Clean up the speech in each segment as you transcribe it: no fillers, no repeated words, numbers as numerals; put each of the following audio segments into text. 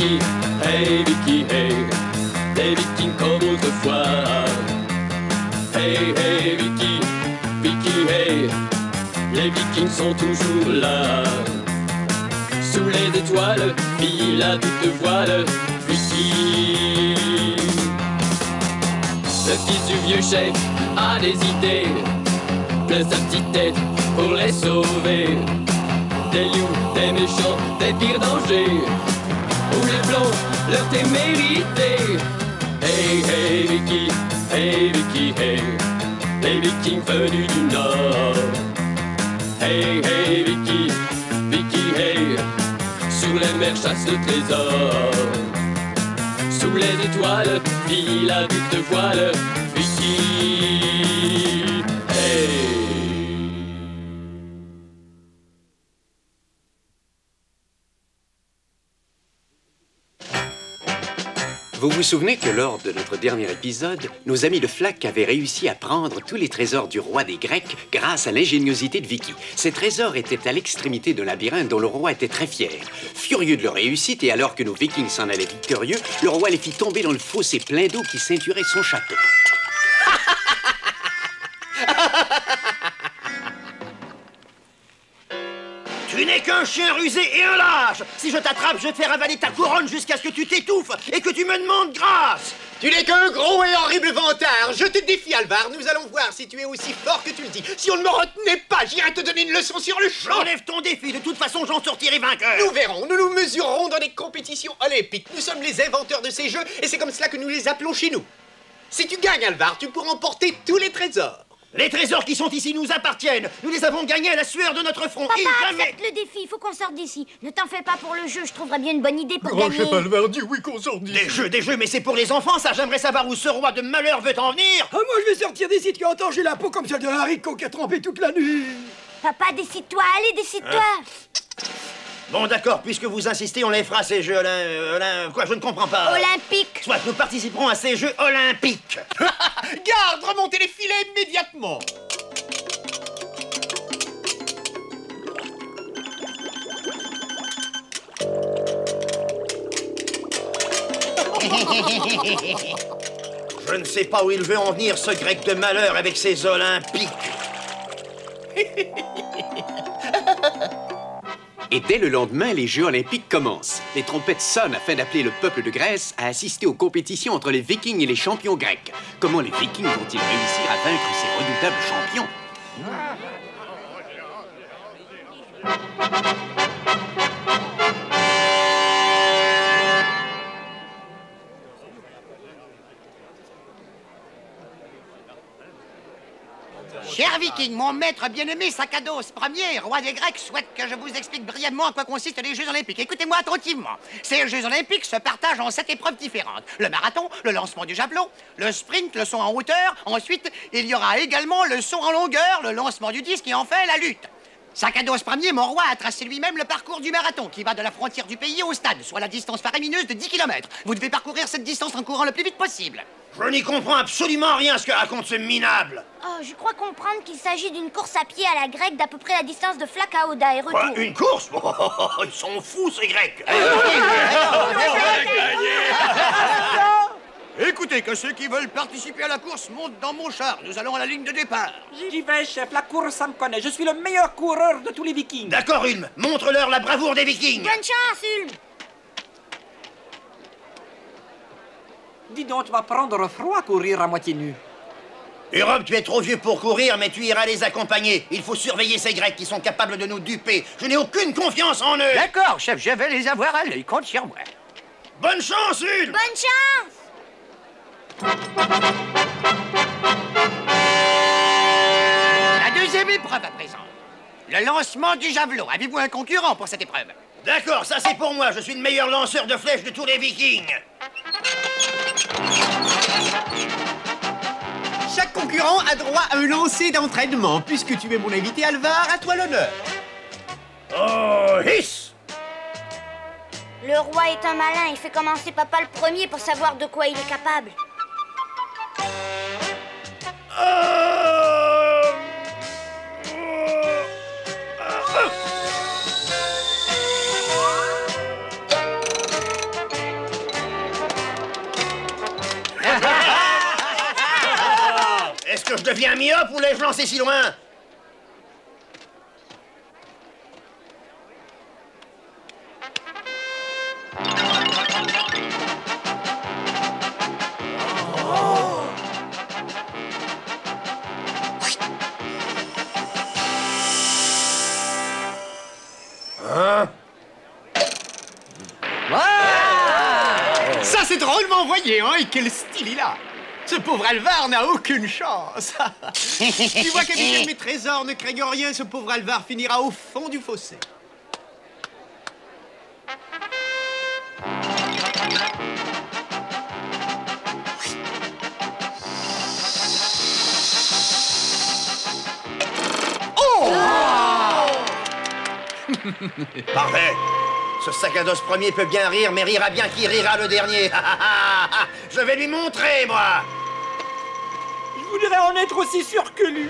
Vicky, hey Vicky, hey, les Vikings comme autrefois. Hey, hey Vicky, Vicky, hey, les Vikings sont toujours là. Sous les étoiles, file à toute voile, Vicky. Le fils du vieux chef a des idées, plein sa petite tête pour les sauver. Des loups, des méchants, des pires dangers, où les plombs leur témérité. Hey, hey Vicky, hey Vicky, hey, les Vikings venus du Nord. Hey, hey Vicky, Vicky, hey, sur les mers chasse le trésor. Sous les étoiles, file à toute voile, Vicky, hey. Vous vous souvenez que lors de notre dernier épisode, nos amis de Flac avaient réussi à prendre tous les trésors du roi des Grecs grâce à l'ingéniosité de Vicky. Ces trésors étaient à l'extrémité d'un labyrinthe dont le roi était très fier. Furieux de leur réussite et alors que nos Vikings s'en allaient victorieux, le roi les fit tomber dans le fossé plein d'eau qui ceinturait son château. Tu n'es qu'un chien rusé et un lâche. Si je t'attrape, je fais ravaler ta couronne jusqu'à ce que tu t'étouffes et que tu me demandes grâce. Tu n'es qu'un gros et horrible vantard. Je te défie, Alvar. Nous allons voir si tu es aussi fort que tu le dis. Si on ne me retenait pas, j'irai te donner une leçon sur le champ. Enlève ton défi. De toute façon, j'en sortirai vainqueur. Nous verrons. Nous nous mesurerons dans des compétitions olympiques. Nous sommes les inventeurs de ces jeux et c'est comme cela que nous les appelons chez nous. Si tu gagnes, Alvar, tu pourras emporter tous les trésors. Les trésors qui sont ici nous appartiennent. Nous les avons gagnés à la sueur de notre front. Papa, et jamais... accepte le défi, il faut qu'on sorte d'ici. Ne t'en fais pas pour le jeu, je trouverais bien une bonne idée pour Grand gagner. chef Alvar dit oui qu'on sort d'ici. Des jeux, mais c'est pour les enfants, ça. J'aimerais savoir où ce roi de malheur veut en venir. Ah, moi, je vais sortir d'ici, tu entends, j'ai la peau comme celle d'un haricot qui a trempé toute la nuit. Papa, décide-toi, allez, décide-toi. Bon, d'accord, puisque vous insistez, on les fera ces jeux quoi, je ne comprends pas. Olympique. Soit nous participerons à ces jeux olympiques. Garde, remontez les filets immédiatement. Je ne sais pas où il veut en venir, ce grec de malheur, avec ses olympiques. Et dès le lendemain, les Jeux olympiques commencent. Les trompettes sonnent afin d'appeler le peuple de Grèce à assister aux compétitions entre les Vikings et les champions grecs. Comment les Vikings vont-ils réussir à vaincre ces redoutables champions? Cher Viking, mon maître bien-aimé Sakados Ier, roi des Grecs, souhaite que je vous explique brièvement en quoi consistent les Jeux Olympiques. Écoutez-moi attentivement. Ces Jeux Olympiques se partagent en 7 épreuves différentes. Le marathon, le lancement du javelot, le sprint, le saut en hauteur. Ensuite, il y aura également le saut en longueur, le lancement du disque et enfin la lutte. Sakados Ier, mon roi, a tracé lui-même le parcours du marathon qui va de la frontière du pays au stade, soit la distance faramineuse de 10 km. Vous devez parcourir cette distance en courant le plus vite possible. Je n'y comprends absolument rien à ce que raconte ce minable. Oh, je crois comprendre qu'il s'agit d'une course à pied à la grecque d'à peu près la distance de Flac à Oda et retour. Quoi, une course? Ils sont fous, ces Grecs. Écoutez, que ceux qui veulent participer à la course montent dans mon char. Nous allons à la ligne de départ. J'y vais, chef, la course, ça me connaît. Je suis le meilleur coureur de tous les Vikings. D'accord, Ulm, montre-leur la bravoure des Vikings. Bonne chance, Ulm. Dis donc, tu vas prendre froid à courir à moitié nu. Europe, tu es trop vieux pour courir, mais tu iras les accompagner. Il faut surveiller ces Grecs qui sont capables de nous duper. Je n'ai aucune confiance en eux. D'accord, chef, je vais les avoir à l'œil. Compte sur moi. Bonne chance, Ulm. Bonne chance. La deuxième épreuve à présent. Le lancement du javelot. Avez-vous un concurrent pour cette épreuve? D'accord, ça c'est pour moi. Je suis le meilleur lanceur de flèches de tous les Vikings. Chaque concurrent a droit à un lancer d'entraînement. Puisque tu es mon invité, Alvar, à toi l'honneur. Oh, hiss! Le roi est un malin, il fait commencer papa le premier pour savoir de quoi il est capable. un myope ou l'ai-je lancé si loin? Ça, c'est drôlement envoyé, hein? Et quel style il a! Ce pauvre Alvar n'a aucune chance! Tu vois, capitaine, mes trésors, ne craignent rien, ce pauvre Alvar finira au fond du fossé. Parfait. Ce sac à dos premier peut bien rire, mais rira bien qui rira le dernier. Je vais lui montrer, moi. Je voudrais en être aussi sûr que lui.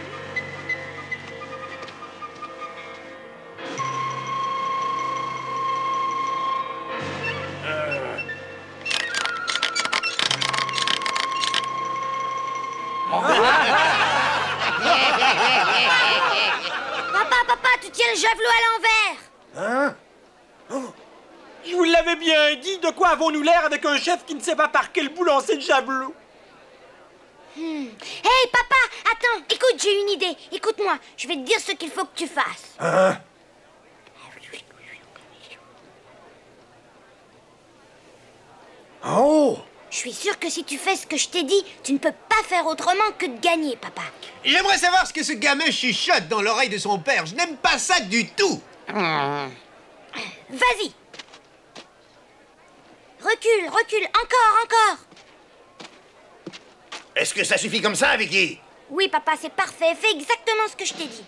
Papa, tu tiens le javelot à l'envers. Hein? Je vous l'avais bien dit, de quoi avons-nous l'air avec un chef qui ne sait pas par quel bout lancer le javelot? Hey, papa, attends, écoute, j'ai une idée. Écoute-moi, je vais te dire ce qu'il faut que tu fasses. Hein? Oh! Je suis sûre que si tu fais ce que je t'ai dit, tu ne peux pas faire autrement que de gagner, papa. J'aimerais savoir ce que ce gamin chuchote dans l'oreille de son père. Je n'aime pas ça du tout. Vas-y. Recule, encore. Est-ce que ça suffit comme ça, Vicky? Oui, papa, c'est parfait. Fais exactement ce que je t'ai dit.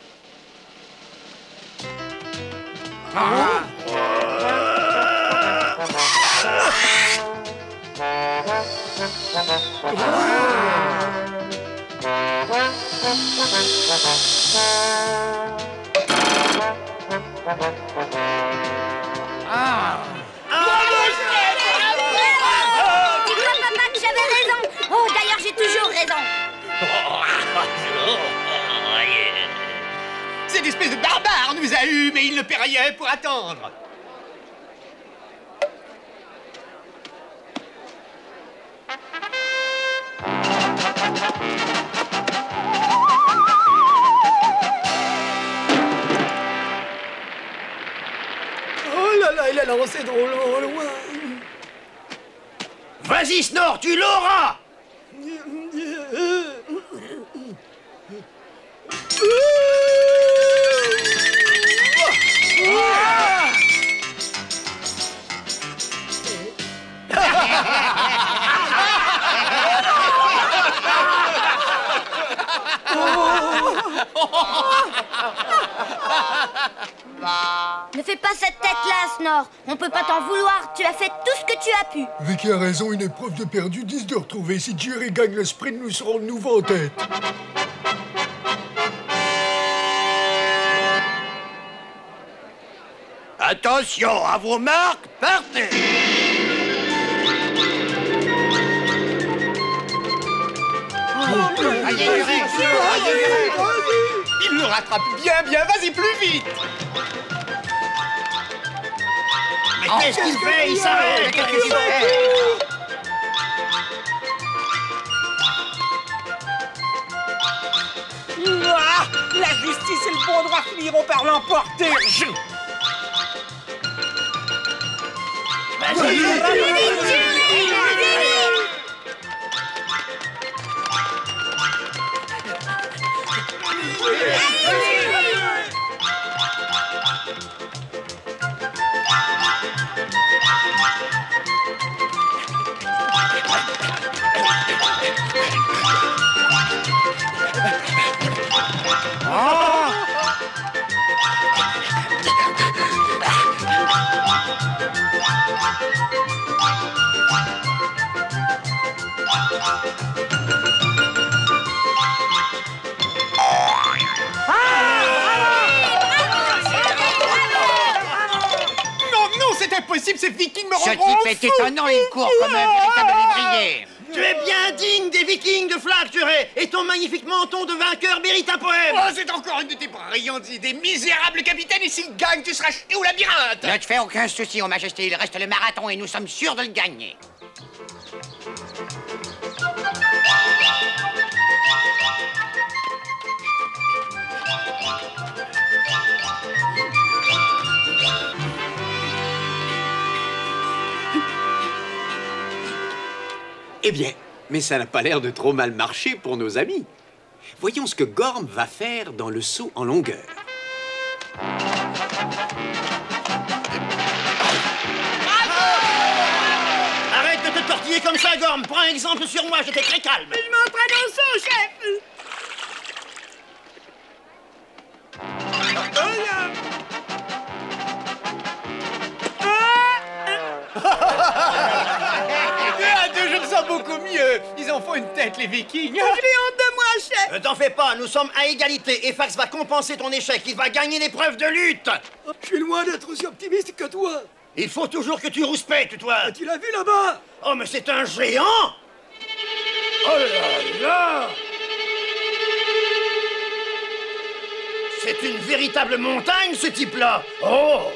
Dis-moi, papa, que j'avais raison. Oh, d'ailleurs, j'ai toujours raison. Cette espèce de barbare nous a eus, mais il ne paie rien pour attendre. Oh là là, il a lancé drôlement loin. Vas-y, Snore, tu l'auras! Ne fais pas cette tête-là, Snore. On peut pas t'en vouloir. Tu as fait tout ce que tu as pu. Vicky a raison, une épreuve de perdu, 10 de retrouvé. Si Jerry gagne le sprint, nous serons de nouveau en tête. Attention, à vos marques, partez! Il le rattrape bien, vas-y plus vite. Mais qu'est-ce qu'il fait? Il s'arrête! Qu'est-ce qu'il fait? Ah, la justice et le bon droit finiront par l'emporter. Non, c'est impossible, ces Vikings me Ce rendront type est étonnant, il court comme un véritable lévrier. Tu es bien digne des Vikings de Flack, Juré, et ton magnifique menton de vainqueur mérite un poème. Oh, c'est encore une de tes brillantes idées, misérable capitaine, et s'il gagne, tu seras jeté au labyrinthe. Ne te fais aucun souci, Ô Majesté, il reste le marathon et nous sommes sûrs de le gagner. Eh bien, mais ça n'a pas l'air de trop mal marcher pour nos amis. Voyons ce que Gorm va faire dans le saut en longueur. Arrête de te tortiller comme ça, Gorm. Prends un exemple sur moi, j'étais très calme. Je m'entraîne au saut, chef. À deux, je me sens beaucoup mieux. Ils en font une tête, les Vikings. J'ai honte de moi, chef. Ne t'en fais pas, nous sommes à égalité et Fax va compenser ton échec. Il va gagner l'épreuve de lutte. Je suis loin d'être aussi optimiste que toi. Il faut toujours que tu rouspètes, toi. Tu l'as vu là-bas? Oh, mais c'est un géant. Oh là là. C'est une véritable montagne, ce type-là. Oh.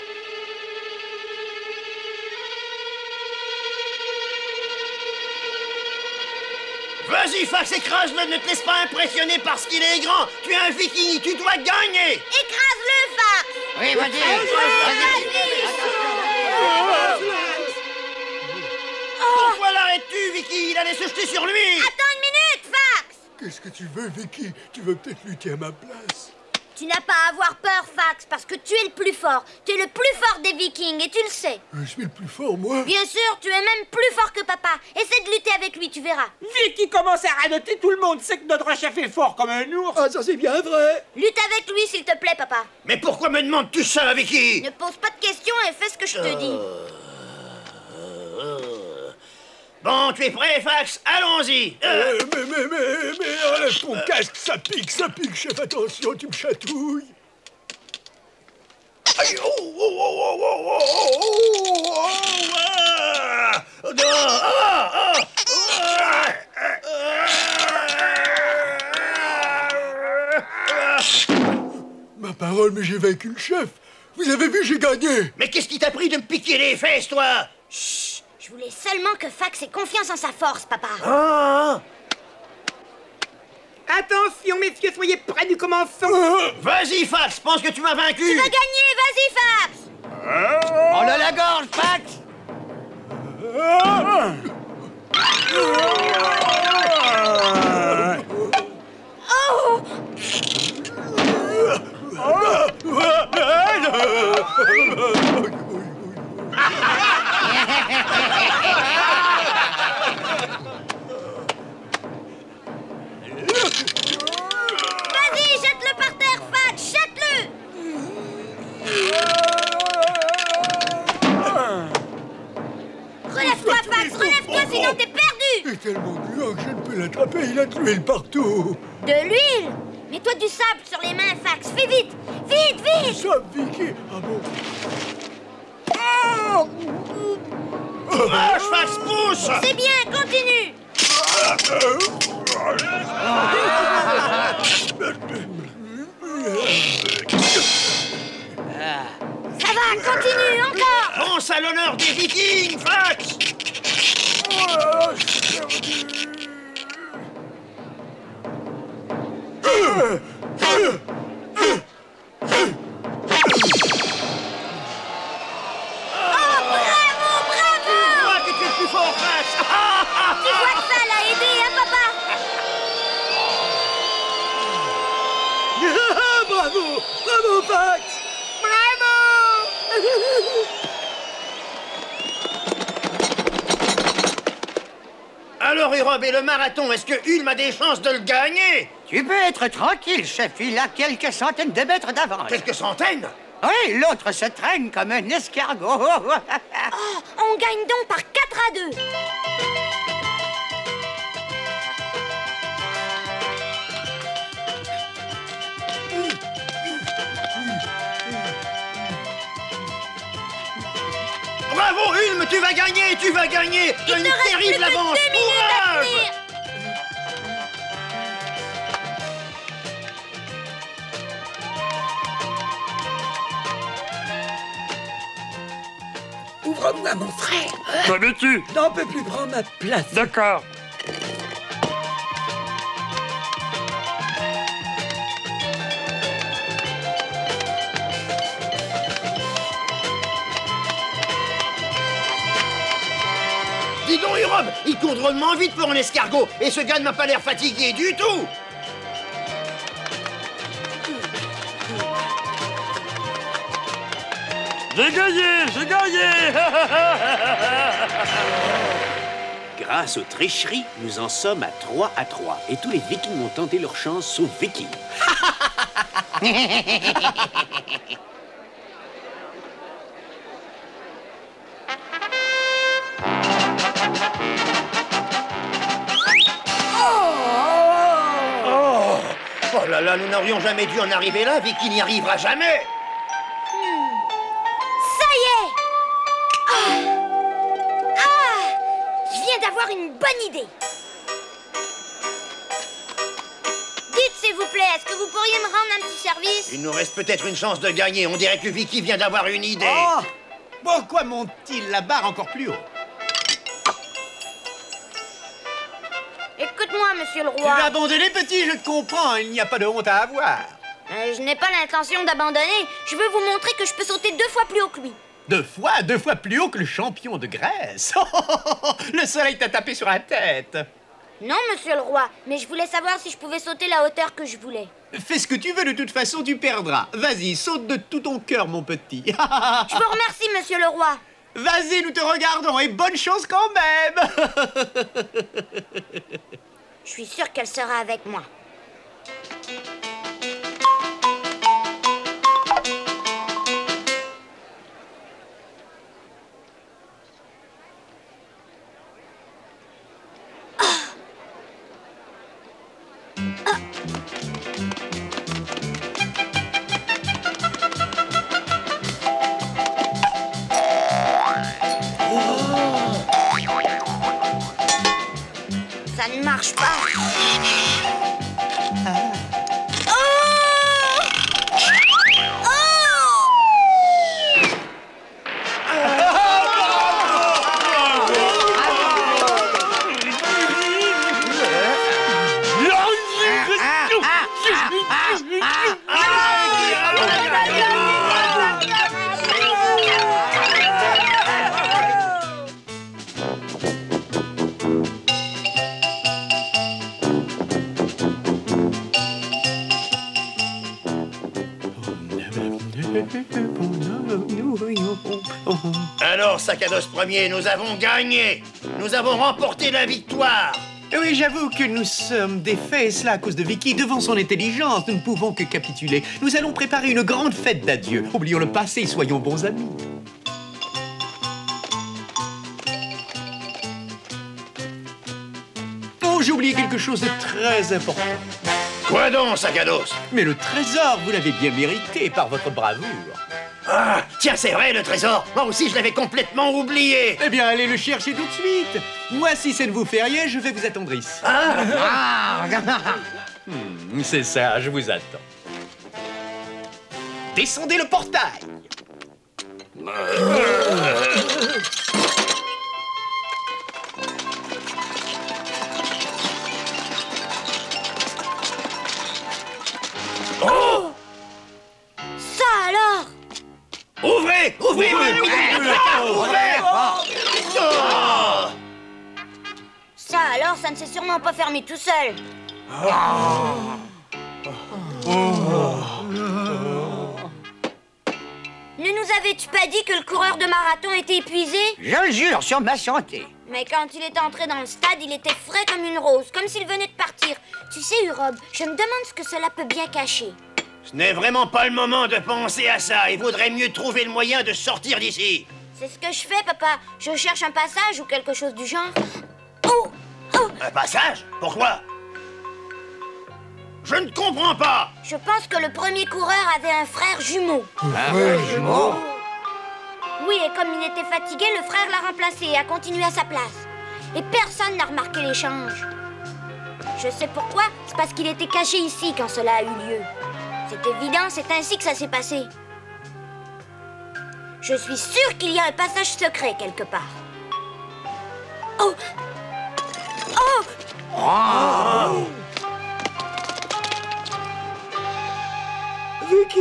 Vas-y, Fax, écrase-le, ne te laisse pas impressionner parce qu'il est grand. Tu es un viking, tu dois gagner. Écrase-le, Fax. Oui, vas-y. Pourquoi l'arrêtes-tu, Vicky? Il allait se jeter sur lui. Attends une minute, Fax. Qu'est-ce que tu veux, Vicky? Tu veux peut-être lutter à ma place? Tu n'as pas à avoir peur, Fax, parce que tu es le plus fort. Tu es le plus fort des Vikings et tu le sais. Je suis le plus fort, moi. Bien sûr, tu es même plus fort que papa. Essaie de lutter avec lui, tu verras. Vicky commence à radoter, tout le monde sait que notre chef est fort comme un ours. Ah, ça c'est bien vrai. Lutte avec lui, s'il te plaît, papa. Mais pourquoi me demandes-tu ça, Vicky? Ne pose pas de questions et fais ce que je te dis. Bon, tu es prêt, Fax? Allons-y. Mais enlève ton casque, ça pique, chef, attention, tu me chatouilles. Aïe, oh, oh, oh, oh, oh, oh, oh, ah, ah, Ma parole, mais j'ai vaincu le chef. Vous avez vu, j'ai gagné. Mais qu'est-ce qui t'a pris de me piquer les fesses, toi? Chut. Je voulais seulement que Fax ait confiance en sa force, papa. Ah. Attention, messieurs, soyez près du commençant. Vas-y, Fax, pense que tu m'as vaincu. Tu vas gagner, vas-y, Fax. On a la gorge, Fax. Oh. Vas-y, jette-le par terre, Fax, jette-le. Relève-toi, Fax, relève-toi, sinon t'es perdu. Il est tellement gluant que je ne peux l'attraper, il a de l'huile partout. De l'huile. Mets-toi du sable sur les mains, Fax, fais vite. Vite, vite. Ça, Vicky. Ah bon? Courage, Fax, pousse. C'est bien, continue. Ça va, continue, encore. Pense à l'honneur des Vikings, Fax. Toi que tu es plus fort, Fax. Tu vois que ça l'a aidé, hein, papa? Bravo! Bravo, Fax! Bravo. Alors, Urob, et le marathon, est-ce que Ulm a des chances de le gagner? Tu peux être tranquille, chef. Il a quelques centaines de mètres d'avance. Quelques centaines? Oui, l'autre se traîne comme un escargot. Oh, on gagne donc par 4-2. Bravo, Ulm, tu vas gagner, tu vas gagner. Tu as une terrible avance. Courage. Ouvre-moi, mon frère. M'avais-tu? N'en peux plus prendre ma place. D'accord. Dis donc, Urob, il court drôlement vite pour un escargot. Et ce gars ne m'a pas l'air fatigué du tout. J'ai gagné, j'ai gagné. Grâce aux tricheries, nous en sommes à 3-3. Et tous les Vikings ont tenté leur chance, sauf Vicky. Oh là là, nous n'aurions jamais dû en arriver là. Vicky n'y arrivera jamais. Ça y est! Je viens d'avoir une bonne idée. Dites, s'il vous plaît, est-ce que vous pourriez me rendre un petit service? Il nous reste peut-être une chance de gagner. On dirait que Vicky vient d'avoir une idée. Oh! Pourquoi monte-t-il la barre encore plus haut? Écoute-moi, monsieur le Tu roi. vas abandonner, petit, je te comprends. Il n'y a pas de honte à avoir. Je n'ai pas l'intention d'abandonner. Je veux vous montrer que je peux sauter 2 fois plus haut que lui. 2 fois plus haut que le champion de Grèce. Le soleil t'a tapé sur la tête. Non, monsieur le roi, mais je voulais savoir si je pouvais sauter la hauteur que je voulais. Fais ce que tu veux, de toute façon, tu perdras. Vas-y, saute de tout ton cœur, mon petit. Je vous remercie, monsieur le roi. Vas-y, nous te regardons et bonne chance quand même. Je suis sûre qu'elle sera avec moi. Ça ne marche pas. Alors, Sakados Premier, nous avons gagné. Nous avons remporté la victoire. Oui, j'avoue que nous sommes défaits, et cela à cause de Vicky. Devant son intelligence, nous ne pouvons que capituler. Nous allons préparer une grande fête d'adieu. Oublions le passé et soyons bons amis. Oh, j'ai oublié quelque chose de très important. Quoi donc, Sakados? Mais le trésor, vous l'avez bien mérité par votre bravoure. Ah, tiens, c'est vrai, le trésor. Moi aussi, je l'avais complètement oublié. Eh bien, allez le chercher tout de suite. Moi, si ça ne vous fait rien, je vais vous attendre ici. C'est ça, je vous attends. Descendez le portail. Oh! Ça alors? Ouvrez! Ouvrez! Ouvrez! Ça alors, ça ne s'est sûrement pas fermé tout seul. Ne nous avais-tu pas dit que le coureur de marathon était épuisé? Je le jure, sur ma santé. Mais quand il est entré dans le stade, il était frais comme une rose, comme s'il venait de partir. Tu sais, Urob, je me demande ce que cela peut bien cacher. Ce n'est vraiment pas le moment de penser à ça. Il vaudrait mieux trouver le moyen de sortir d'ici. C'est ce que je fais, papa. Je cherche un passage ou quelque chose du genre. Oh! Oh! Un passage? Pourquoi? Je ne comprends pas. Je pense que le premier coureur avait un frère jumeau. Un jumeau? Oui, et comme il était fatigué, le frère l'a remplacé et a continué à sa place. Et personne n'a remarqué l'échange. Je sais pourquoi, c'est parce qu'il était caché ici quand cela a eu lieu. C'est évident, c'est ainsi que ça s'est passé. Je suis sûre qu'il y a un passage secret quelque part. Oh! Oh! Oh! Vicky!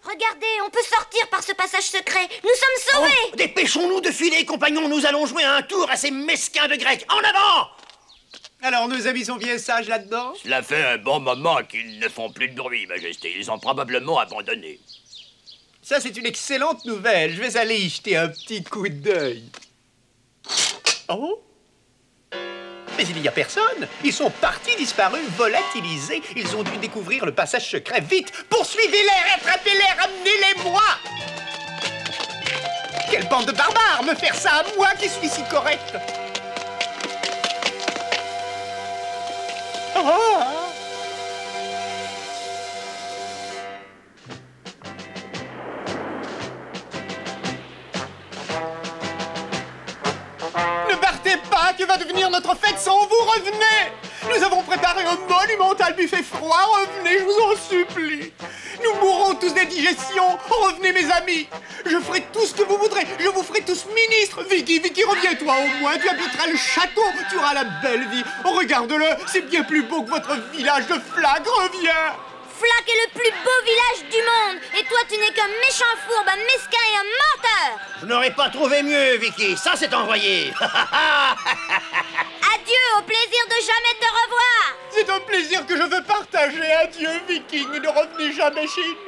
Regardez, on peut sortir par ce passage secret. Nous sommes sauvés! Oh, dépêchons-nous de filer, compagnons. Nous allons jouer un tour à ces mesquins de Grecs. En avant! Alors, nos amis sont bien sages là-dedans? Cela fait un bon moment qu'ils ne font plus de bruit, Majesté. Ils ont probablement abandonné. Ça, c'est une excellente nouvelle. Je vais aller y jeter un petit coup d'œil. Oh? Mais il n'y a personne. Ils sont partis, disparus, volatilisés. Ils ont dû découvrir le passage secret. Vite, poursuivez-les, rattrapez-les, ramenez-les-moi! Quelle bande de barbares! Me faire ça à moi qui suis si correct! Oh! Ne partez pas, que va devenir notre fête sans vous? Revenez! Nous avons préparé un monumental buffet froid, revenez, je vous en supplie! Nous mourrons tous d'indigestion, revenez mes amis! Je ferai tout ce que vous voudrez, je vous ferai tous ministres! Vicky, reviens-toi au moins, tu habiteras le château, tu auras la belle vie! Regarde-le, c'est bien plus beau que votre village de Flag, reviens! Flag est le plus beau village du monde! Et toi, tu n'es qu'un méchant fourbe, un mesquin et un menteur! Je n'aurais pas trouvé mieux, Vicky. Ça, c'est envoyé. Adieu, au plaisir de jamais te revoir! C'est un plaisir que je veux partager. Adieu, Viking, et ne revenez jamais chez nous.